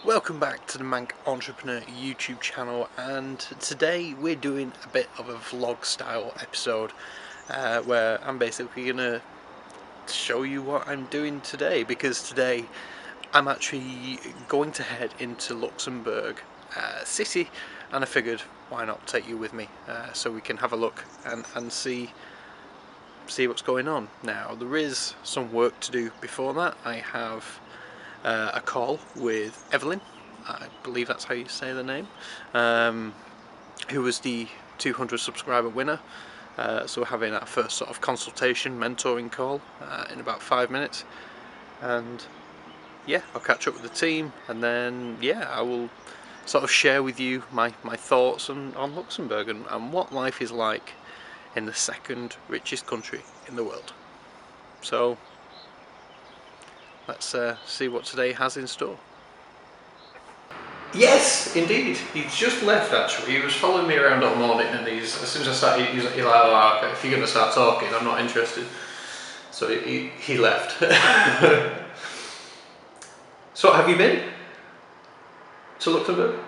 Welcome back to the Manc Entrepreneur YouTube channel, and today we're doing a bit of a vlog style episode where I'm basically going to show you what I'm doing today, because today I'm actually going to head into Luxembourg City, and I figured why not take you with me so we can have a look and see what's going on. Now there is some work to do before that. I have a call with Evelyn, I believe that's how you say the name, who was the 200 subscriber winner. So we're having our first sort of consultation, mentoring call in about 5 minutes, and yeah, I'll catch up with the team, and then yeah, I will sort of share with you my thoughts on Luxembourg and what life is like in the second richest country in the world. So let's see what today has in store. Yes, indeed. He's just left actually. He was following me around all morning, and as soon as I started, he's like, oh, okay, if you're going to start talking, I'm not interested. So he left. So have you been to Luxembourg?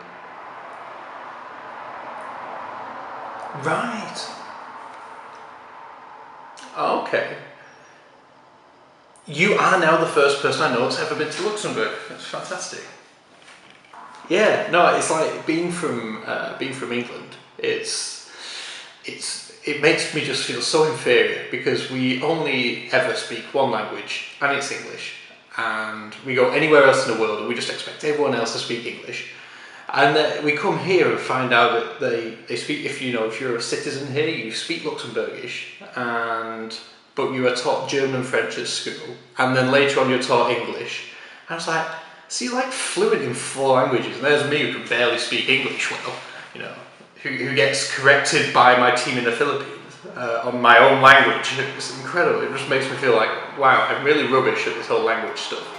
Right. Okay. You are now the first person I know that's ever been to Luxembourg. That's fantastic. Yeah, no, it's like being from England. It makes me just feel so inferior, because we only ever speak one language, and it's English. And we go anywhere else in the world and we just expect everyone else to speak English. And we come here and find out that they speak, if you're a citizen here, you speak Luxembourgish, but you are taught German and French at school, and then later on you're taught English. And I was like, so you're like fluent in 4 languages, and there's me who can barely speak English well, who gets corrected by my team in the Philippines on my own language. It's incredible. It just makes me feel like, wow, I'm really rubbish at this whole language stuff.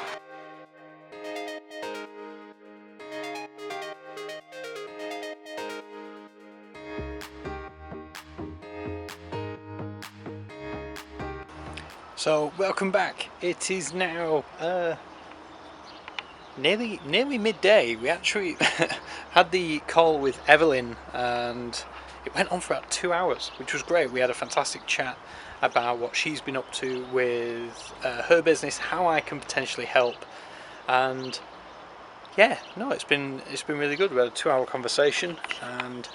So welcome back. It is now nearly midday. We actually had the call with Evelyn, and it went on for about 2 hours, which was great. We had a fantastic chat about what she's been up to with her business, how I can potentially help, and yeah, no, it's been really good. We had a 2-hour conversation, and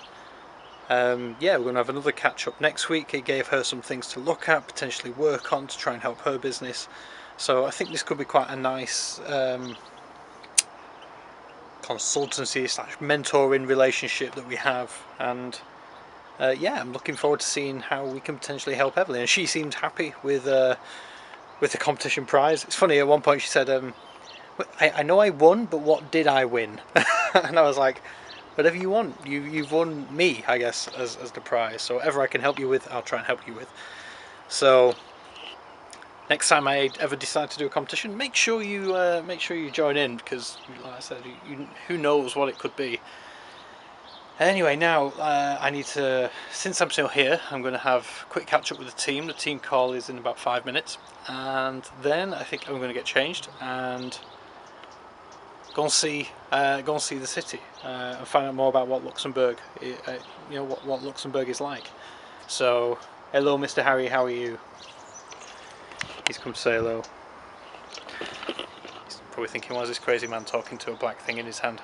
yeah, we're going to have another catch up next week. It gave her some things to look at, potentially work on, to try and help her business. So I think this could be quite a nice consultancy / mentoring relationship that we have, and yeah, I'm looking forward to seeing how we can potentially help Evelyn. And she seemed happy with the competition prize. It's funny, at one point she said, I know I won, but what did I win? And I was like, whatever you want, you've won me, I guess, as the prize. So whatever I can help you with, I'll try and help you with. So next time I ever decide to do a competition, make sure you join in, because like I said, who knows what it could be. Anyway, now I need to, since I'm still here, I'm going to have a quick catch up with the team. The team call is in about 5 minutes, and then I think I'm going to get changed and go and see the city and find out more about what Luxembourg, what Luxembourg is like. So, hello, Mr. Harry. How are you? He's come to say hello. He's probably thinking, why is this crazy man talking to a black thing in his hand?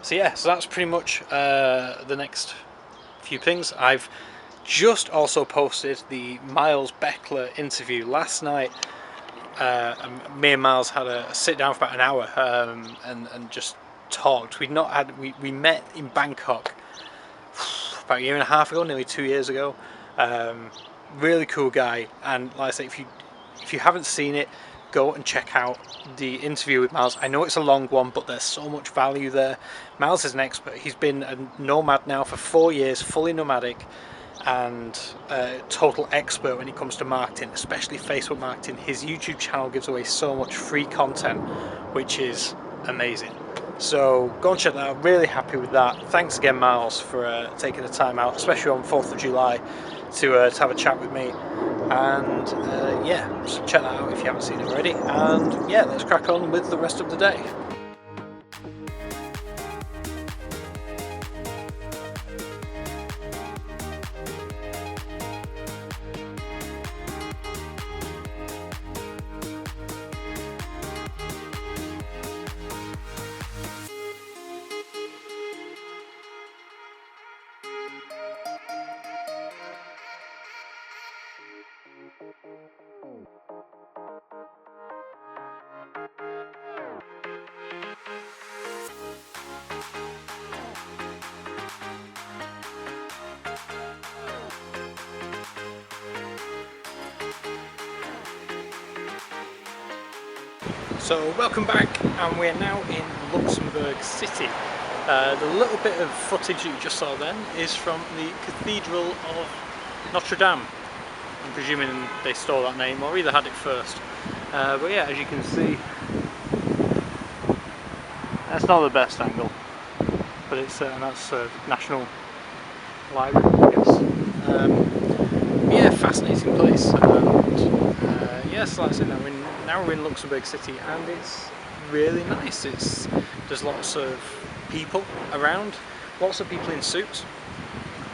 So yeah, so that's pretty much the next few things. I've just also posted the Miles Beckler interview last night. Me and Miles had a sit down for about an hour and just talked. We met in Bangkok about 1.5 years ago, nearly 2 years ago. Really cool guy, and like I say, if you haven't seen it, go and check out the interview with Miles. I know it's a long one, but there's so much value there. Miles is an expert. He's been a nomad now for 4 years, fully nomadic, and a total expert when it comes to marketing, especially Facebook marketing. His YouTube channel gives away so much free content, which is amazing. So go and check that out. Really happy with that. Thanks again, Miles, for taking the time out, especially on 4th of July, to have a chat with me. And yeah, so check that out if you haven't seen it already. And yeah, let's crack on with the rest of the day. So welcome back, and we're now in Luxembourg City. The little bit of footage that you just saw then is from the Cathedral of Notre-Dame. I'm presuming they stole that name or either had it first. But yeah, as you can see, that's not the best angle, but it's that's National Library, I guess. Yeah, fascinating place. And yes, like I said, now we're in Luxembourg City, and it's really nice. There's lots of people around, lots of people in suits,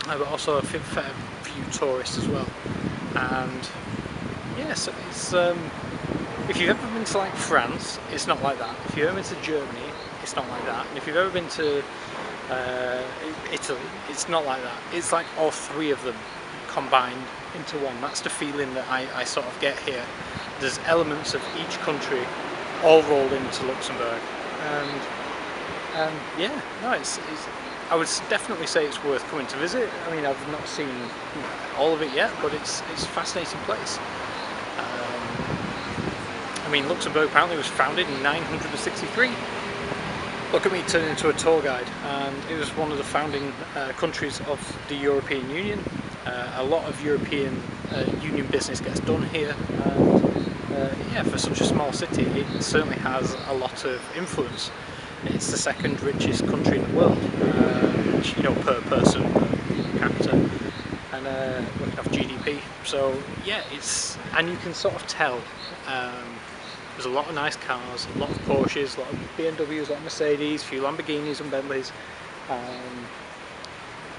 but also a fair few tourists as well. And yes, it's if you've ever been to like France, it's not like that. If you've ever been to Germany, it's not like that. And if you've ever been to Italy, it's not like that. It's like all three of them combined into one. That's the feeling that I sort of get here. There's elements of each country all rolled into Luxembourg, and yeah, no, it's I would definitely say it's worth coming to visit. I mean, I've not seen all of it yet, but it's a fascinating place. I mean, Luxembourg apparently was founded in 963. Look at me turning into a tour guide, and it was one of the founding countries of the European Union. A lot of European Union business gets done here, and yeah, for such a small city, it certainly has a lot of influence. It's the second richest country in the world, you know, per person, per capita, and looking off GDP. So yeah, and you can sort of tell. There's a lot of nice cars, a lot of Porsches, a lot of BMWs, a lot of Mercedes, a few Lamborghinis and Bentleys.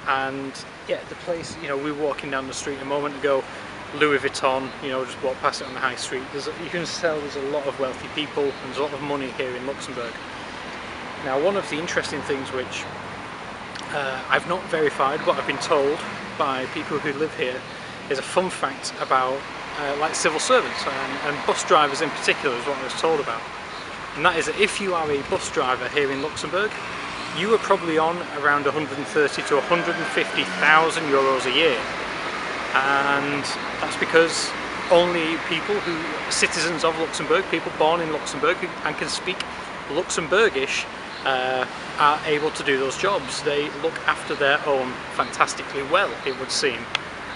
And yeah, the place, you know, we were walking down the street a moment ago, Louis Vuitton, you know, just walked past it on the high street. You can tell there's a lot of wealthy people and there's a lot of money here in Luxembourg. Now, one of the interesting things which I've not verified, but I've been told by people who live here, is a fun fact about like civil servants and bus drivers in particular, is what I was told about. And that is that if you are a bus driver here in Luxembourg, you are probably on around 130 to 150,000 euros a year. And that's because only people citizens of Luxembourg, people born in Luxembourg and can speak Luxembourgish, are able to do those jobs. They look after their own fantastically well, it would seem.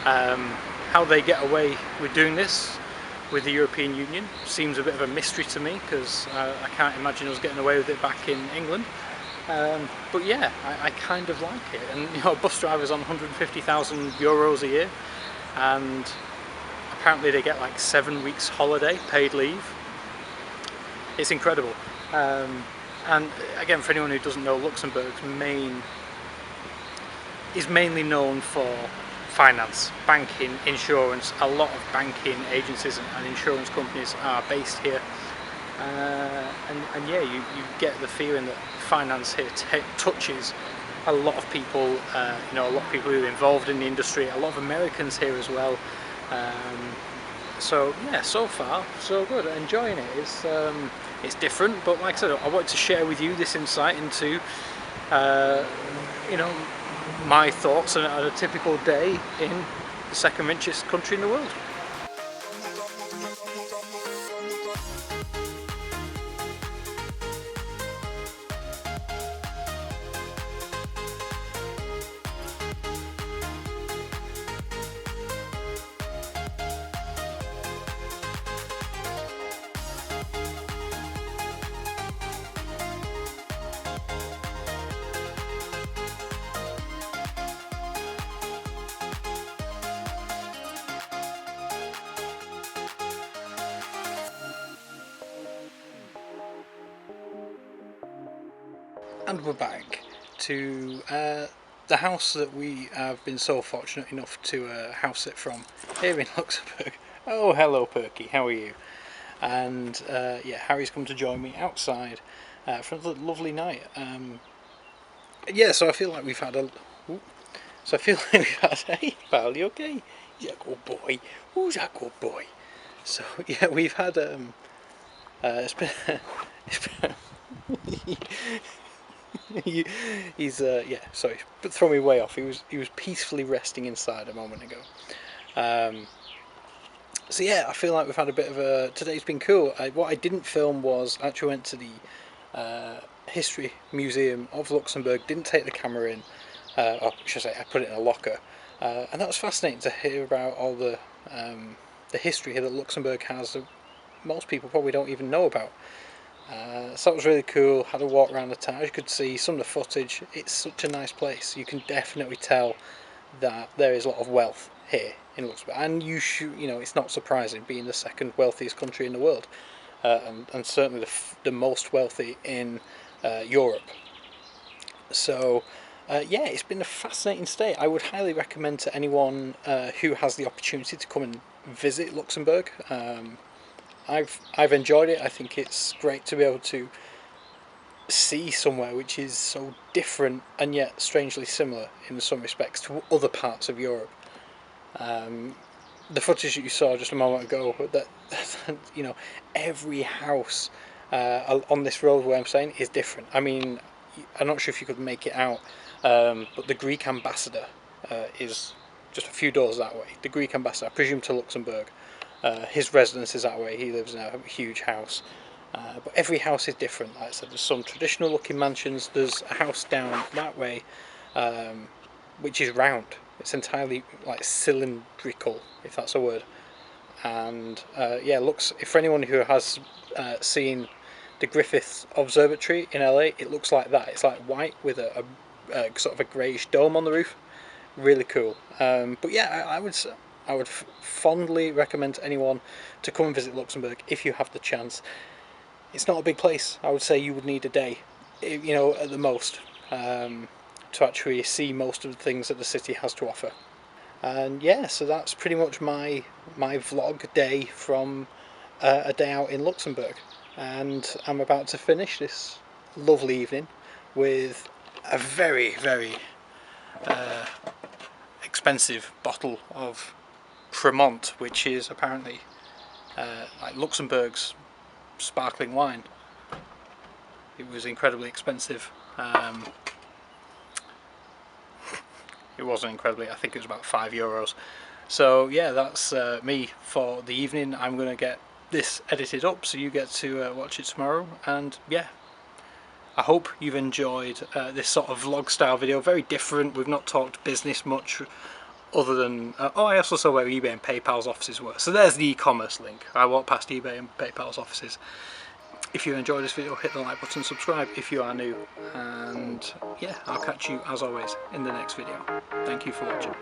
How they get away with doing this with the European Union seems a bit of a mystery to me, because I can't imagine us getting away with it back in England. But yeah, I kind of like it. And you know, bus drivers on 150,000 euros a year, and apparently they get like 7 weeks holiday, paid leave. It's incredible. And again, for anyone who doesn't know, Luxembourg is mainly known for finance, banking, insurance. A lot of banking agencies and insurance companies are based here. And yeah, you get the feeling that finance here touches a lot of people, you know, a lot of people who are involved in the industry, a lot of Americans here as well. So yeah, so far so good, enjoying it. It's different, but like I said, I wanted to share with you this insight into you know, my thoughts on a typical day in the second richest country in the world. And we're back to the house that we have been so fortunate enough to house sit from here in Luxembourg. Oh, hello Perky, how are you? And yeah, Harry's come to join me outside for a lovely night. Yeah, so I feel like we've had a... Ooh. So I feel like we've had... Hey pal, you okay? Yeah, good boy. Who's that good boy? So yeah, we've had... it's been... it's been he's yeah, sorry, but throw me way off. He was peacefully resting inside a moment ago. So yeah, I feel like we've had a bit of a... Today's been cool. What I didn't film was actually went to the History Museum of Luxembourg. Didn't take the camera in, or should I say, I put it in a locker, and that was fascinating to hear about all the history that Luxembourg has that most people probably don't even know about. So that was really cool. Had a walk around the town. As you could see some of the footage. It's such a nice place. You can definitely tell that there is a lot of wealth here in Luxembourg, and you know, it's not surprising, being the second wealthiest country in the world, and certainly the most wealthy in Europe. So yeah, it's been a fascinating stay. I would highly recommend to anyone who has the opportunity to come and visit Luxembourg. I've enjoyed it. I think it's great to be able to see somewhere which is so different and yet strangely similar in some respects to other parts of Europe. The footage that you saw just a moment ago, that you know, every house on this roadway I'm saying is different. I mean, I'm not sure if you could make it out, but the Greek ambassador is just a few doors that way. The Greek ambassador, I presume to Luxembourg. His residence is that way. He lives in a huge house. But every house is different. Like I said, there's some traditional looking mansions. There's a house down that way, which is round. It's entirely like cylindrical, if that's a word. And yeah, looks, if for anyone who has seen the Griffith Observatory in LA, it looks like that. It's like white with a sort of a greyish dome on the roof. Really cool. But yeah, I would fondly recommend to anyone to come and visit Luxembourg if you have the chance. It's not a big place. I would say you would need a day, you know, at the most, to actually see most of the things that the city has to offer. And yeah, so that's pretty much my vlog day from a day out in Luxembourg. And I'm about to finish this lovely evening with a very, very expensive bottle of Cremant, which is apparently like Luxembourg's sparkling wine. It was incredibly expensive. It wasn't incredibly, I think it was about €5. So yeah, that's me for the evening. I'm going to get this edited up so you get to watch it tomorrow. And yeah, I hope you've enjoyed this sort of vlog style video. Very different. We've not talked business much, other than oh, I also saw where eBay and PayPal's offices were. So there's the e-commerce link. I walked past eBay and PayPal's offices. If you enjoyed this video, hit the like button, subscribe if you are new, and yeah, I'll catch you as always in the next video. Thank you for watching.